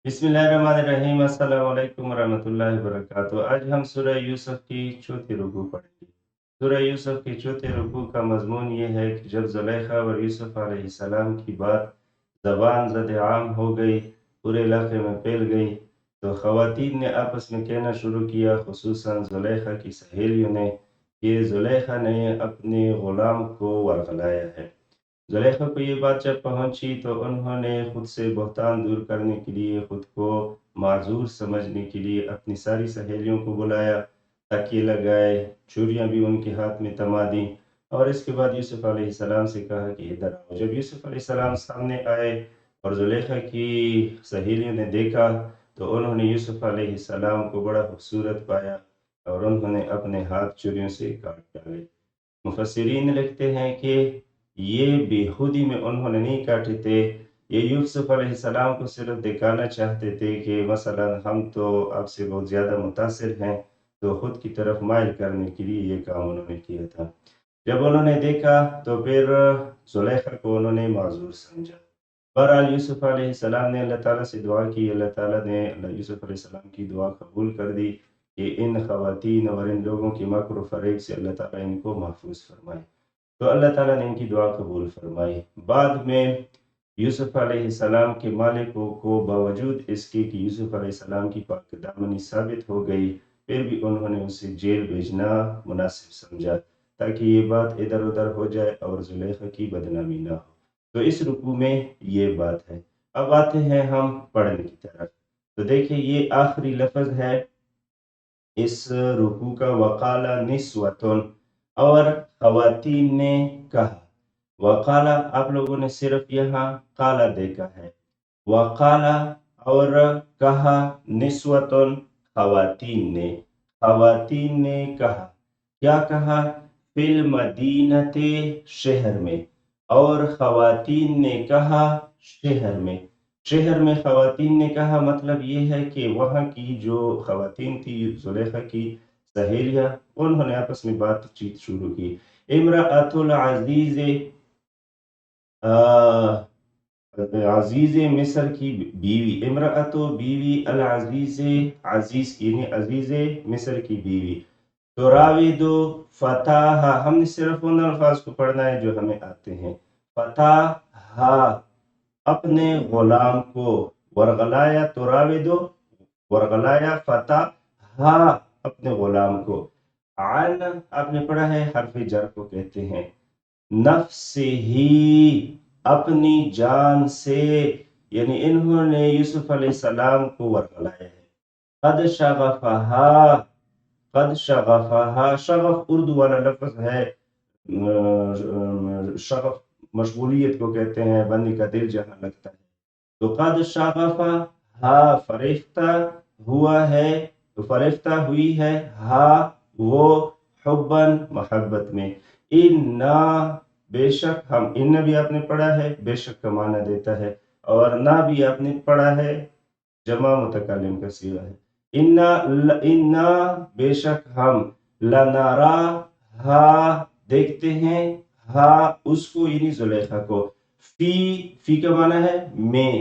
بسم اللہ الرحمن الرحیم، السلام علیکم ورحمۃ اللہ وبرکاتہ۔ آج ہم سورہ یوسف کی چوتھی رکوع پڑھیں گے۔ سورہ یوسف کی چوتھے رکوع کا مضمون یہ ہے کہ جب زلیخا اور یوسف علیہ السلام کی بات زبان زد عام ہو گئی، پورے علاقے میں پھیل گئی، تو خواتین نے آپس میں کہنا شروع کیا، خصوصاً زلیخا کی سہیلیوں نے، کہ زلیخا نے اپنے غلام کو ورغلایا ہے۔ زلیخا کو یہ بات جب پہنچی تو انہوں نے خود سے بہتان دور کرنے کے لیے، خود کو معذور سمجھنے کے لیے اپنی ساری سہیلیوں کو بلایا، تکیے لگائے، چوریاں بھی ان کے ہاتھ میں تما دیں، اور اس کے بعد یوسف علیہ السلام سے کہا کہ ادھر آؤ۔ جب یوسف علیہ السلام سامنے آئے اور زلیخا کی سہیلیوں نے دیکھا تو انہوں نے یوسف علیہ السلام کو بڑا خوبصورت پایا اور انہوں نے اپنے ہاتھ چوریوں سے کاٹ ڈالے۔ مفسرین لکھتے ہیں کہ یہ بے خودی میں انہوں نے نہیں کاٹے تھے، یہ یوسف علیہ السلام کو صرف دکھانا چاہتے تھے کہ مثلا ہم تو آپ سے بہت زیادہ متاثر ہیں، تو خود کی طرف مائل کرنے کے لیے یہ کام انہوں نے کیا تھا۔ جب انہوں نے دیکھا تو پھر زلیخا کو انہوں نے معذور سمجھا۔ بہرحال یوسف علیہ السلام نے اللہ تعالیٰ سے دعا کی، اللہ تعالیٰ نے یوسف علیہ السلام کی دعا قبول کر دی کہ ان خواتین اور ان لوگوں کی مکر و فریب سے اللہ تعالیٰ ان کو محفوظ فرمائے۔ تو اللہ تعالیٰ نے ان کی دعا قبول فرمائی۔ بعد میں یوسف علیہ السلام کے مالکوں کو باوجود اس کے کہ یوسف علیہ السلام کی پاک دامنی ثابت ہو گئی، پھر بھی انہوں نے اسے جیل بھیجنا مناسب سمجھا تاکہ یہ بات ادھر ادھر ہو جائے اور زلیخا کی بدنامی نہ ہو۔ تو اس رکوع میں یہ بات ہے۔ اب آتے ہیں ہم پڑھنے کی طرف۔ تو دیکھیں یہ آخری لفظ ہے اس رکوع کا، وقال نسوۃ، اور خواتین نے کہا۔ وقالا آپ لوگوں نے صرف یہاں قالا دیکھا ہے، وقالا اور کہا، نسوۃ خواتین نے کہا۔ کیا کہا؟ فی المدینۃ شہر میں، اور خواتین نے کہا شہر میں۔ شہر میں خواتین نے کہا مطلب یہ ہے کہ وہاں کی جو خواتین تھی زلیخا کی سہیلیاں، انہوں نے آپس میں بات چیت شروع کی۔ امرأۃ العزیز، عزیز مصر کی بیوی، امرأۃ بیوی، العزیز عزیز یعنی عزیز مصر کی بیوی، تراود فتح، ہم نے صرف ان الفاظ کو پڑھنا ہے جو ہمیں آتے ہیں۔ فتح اپنے غلام کو، ورغلایا تراود، ورغلایا فتح اپنے غلام کو، عن آپ نے پڑھا ہے حرف جر کو کہتے ہیں، نفس ہی اپنی جان سے، یعنی انہوں نے یوسف علیہ السلام کو ورغلایا ہے۔ قد شغفہا، قد شغفہا، شغف اردو والا لفظ ہے، شغف مشغولیت کو کہتے ہیں، بندے کا دل جہاں لگتا ہے۔ تو قد شغفہا فریفتہ ہوا ہے، تو فریفتہ ہوئی ہے، وہ حباً محبت میں، انا بے شک ہم، ان بھی آپ نے پڑھا ہے بے شک کا معنی دیتا ہے، اور نہ بھی آپ نے پڑھا ہے جمع متکلم کا صیغہ ہے۔ انا بے شک ہم، لنراہا دیکھتے ہیں، اس کو یعنی زلیخا کو، فی کا معنی ہے میں،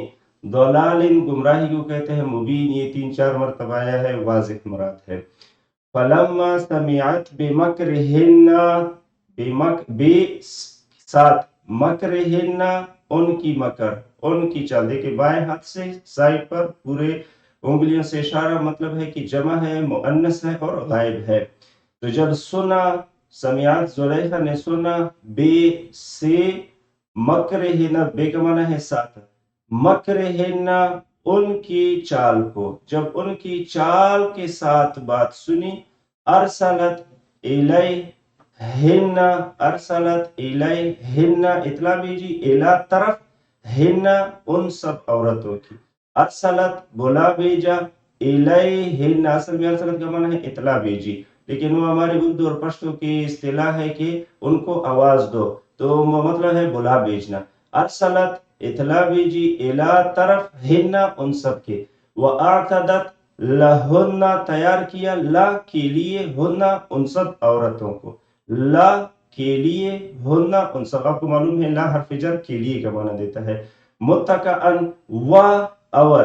ضلال گمراہی کو کہتے ہیں، مبین یہ 3-4 مرتبہ آیا ہے، واضح مراد ہے۔ فلما سمعت بمکرہن، بے ساتھ مکرہن ان کی مکر، ان کی چال، دیکھیں بائیں ہاتھ سے سائڈ پر پورے انگلیوں سے اشارہ، مطلب ہے کہ جمع ہے، مؤنث ہے اور غائب ہے۔ تو جب سنا، سمعت زلیخا نے سنا، بے سے، مکرہن بے کا معنی ہے ساتھ، مکرہن ان کی چال کو، جب ان کی چال کے ساتھ بات سنی، ارسلت الیہن، ارسلت الیہن اطلاع بھیجی، الی طرف، ہن ان سب عورتوں کی، ارسلت بلا بھیجا، الیہن اصل میں ارسلت کا معنی ہے اطلاع بھیجی، لیکن وہ ہمارے اردو اور پشتو کی اصطلاح ہے کہ ان کو آواز دو، تو مطلب ہے بلا بھیجنا۔ ارسلت اطلاع بھیجی، الی طرف، ہن ان سب کے، وَأَعْتَدَتْ لَهُنَّ تیار کیا، لا کے لیے، ہن ان سب عورتوں کو، لا کے لیے، ہن ان سب، آپ کو معلوم ہے لا حرف جر کے لیے کا معنی دیتا ہے، متکئن و اور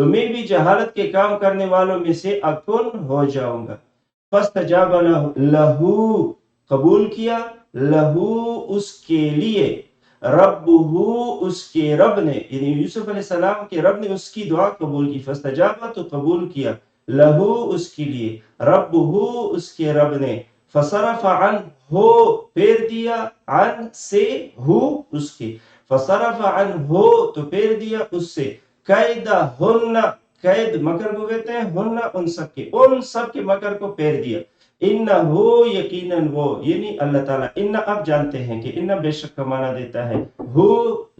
تو میں بھی جہالت کے کام کرنے والوں میں سے اکن ہو جاؤں گا. فاستجاب لہو قبول کیا، لہو اس کے لیے، ربہ اس کے رب نے، یعنی یوسف علیہ السلام کے رب نے اس کی دعا قبول کی. فاستجاب تو قبول کیا، لہو اس کے لیے، ربہ اس کے رب نے، فصرف عنہ پھیر دیا، عن سے، ہو اس کے، فصرف عنہ تو پھیر دیا اس سے، کیدہن قید مکر کو کہتے ہیں، ہن ان سب کے مکر کو پھیر دیا. انہو یقیناً وہ، یعنی اللہ تعالیٰ. ان اب جانتے ہیں کہ ان بے شک کا معنی دیتا ہے ہو،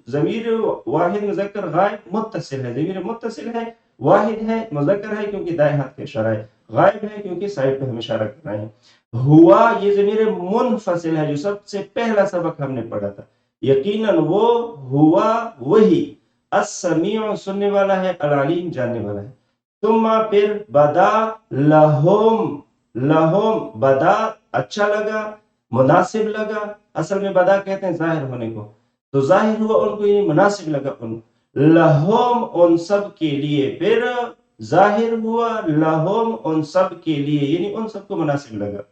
ضمیر واحد مذکر غائب متصل ہے، ضمیر متصل ہے، واحد ہے، مذکر ہے کیونکہ دائیں ہاتھ کے اشارہ ہے، غائب ہے کیونکہ سائڈ پہ ہم اشارہ کر رہے ہیں. ہوا یہ ضمیر منفصل ہے جو سب سے پہلا سبق ہم نے پڑھا تھا. یقیناً وہ، ہوا وہی، السمیع سننے والا ہے، العلیم جاننے والا ہے. ثم پھر بدا لہم، لہم بدا اچھا لگا، مناسب لگا. اصل میں بدا کہتے ہیں ظاہر ہونے کو، تو ظاہر ہوا ان کو، یہ مناسب لگا ان لہم ان سب کے لیے، پھر ظاہر ہوا لہم ان سب کے لیے، یعنی ان سب کو مناسب لگا.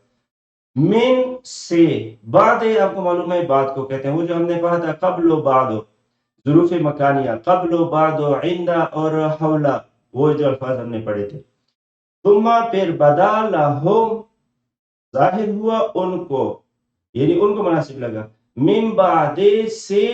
من سے، بعد آپ کو معلوم ہے بعد کو کہتے ہیں، وہ جو ہم نے پڑھا تھا قبل و بعد، ظروف مکانیہ، قبل و بعد و عند اور حولا، وہ جو الفاظ ہم نے پڑھے تھے. ثم پھر بدا لہم ظاہر ہوا ان کو، یعنی ان کو مناسب لگا، من بعد سے،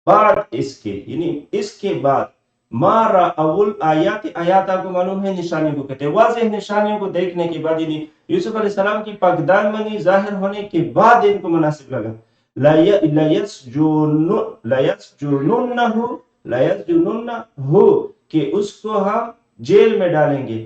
بعد اس کے، یعنی اس کے بعد، ما رأول آیات، آیات آپ کو معلوم ہے نشانیوں کو کہتے ہیں، واضح نشانیوں کو دیکھنے کے بعد، یعنی یوسف علیہ السلام کی پاکدامنی ظاہر ہونے کے بعد ان کو مناسب لگا. لَيَسْجُنُنَّهُ کہ اس کو ہم جیل میں ڈالیں گے،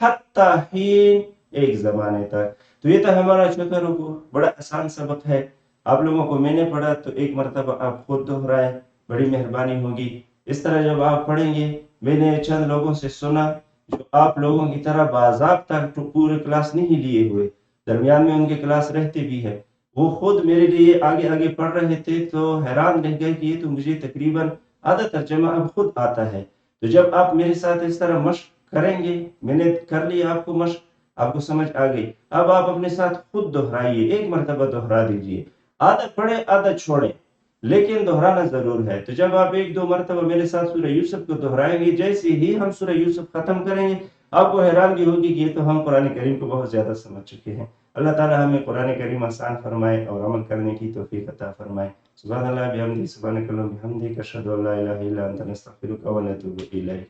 حتی حین ایک زمانے تک. تو یہ تھا ہمارا چوتھا رکوع، بڑا آسان سبق ہے. آپ لوگوں کو میں نے پڑھا تو ایک مرتبہ آپ خود دہرائیں، بڑی مہربانی ہوگی. اس طرح جب آپ پڑھیں گے، میں نے چند لوگوں سے سنا جو آپ لوگوں کی طرح باضابطہ پورے کلاس نہیں لیے ہوئے، درمیان میں ان کے کلاس رہتے بھی ہے، وہ خود میرے لیے آگے آگے پڑھ رہے تھے تو حیران رہ گئے کہ یہ تو مجھے تقریباً آدھا ترجمہ اب خود آتا ہے. تو جب آپ میرے ساتھ اس طرح مشق کریں گے، میں نے کر لیا آپ کو مشق، آپ کو سمجھ آ گئی، اب آپ اپنے ساتھ خود دہرائیے، ایک مرتبہ دہرا دیجئے، آدھا پڑھیں آدھا چھوڑیں لیکن دہرانا ضرور ہے. تو جب آپ ایک دو مرتبہ میرے ساتھ سورہ یوسف کو دہرائیں گے، جیسے ہی ہم سورہ یوسف ختم کریں گے آپ کو حیرانگی ہوگی کہ یہ تو ہم قرآن کریم کو بہت زیادہ سمجھ چکے ہیں. اللہ تعالی ہمیں قرآن کریم آسان فرمائے اور عمل کرنے کی توفیق عطا فرمائے. سبحان اللہ بحمدہ، سبحانک اللہم وبحمدک، اشہد ان لا الہ الا انت، نستغفرک و نتوب الیک.